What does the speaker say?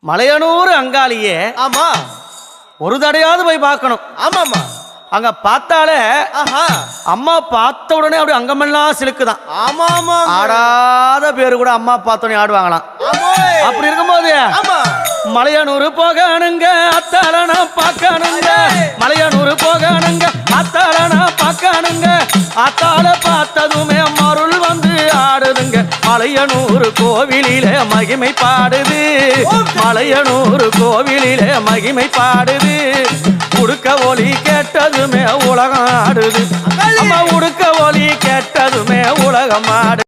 மலையனூர் அங்காளியே ஆமா ஒரு தடையாவது போய் பார்க்கணும். ஆமாமா அங்க பார்த்தாலே ஆஹா அம்மா பார்த்த உடனே அப்படி அங்கமெல்லாம் சிலுக்குதான். ஆமா ஆமா ஆடாத பேரு கூட அம்மா பார்த்தோன்னே ஆடுவாங்களாம். அப்படி இருக்கும்போது ஆமா மலையனூர் போகணுங்க அத்தால நான் பார்க்கணுங்க. மலையனூர் போகணுங்க அத்தால நான் பார்க்கணுங்க. அத்தால பார்த்ததுமே மருள் வந்து ஆடுதுங்க. மலையனூர் கோவிலிலே மகிமை பாடுது. மலையனூர் கோவிலிலே மகிமை பாடுது. உடுக்க ஒலி கேட்டதுமே உலகம் ஆடுது. அம்மா உடுக்க ஒலி கேட்டதுமே உலகம் ஆடு.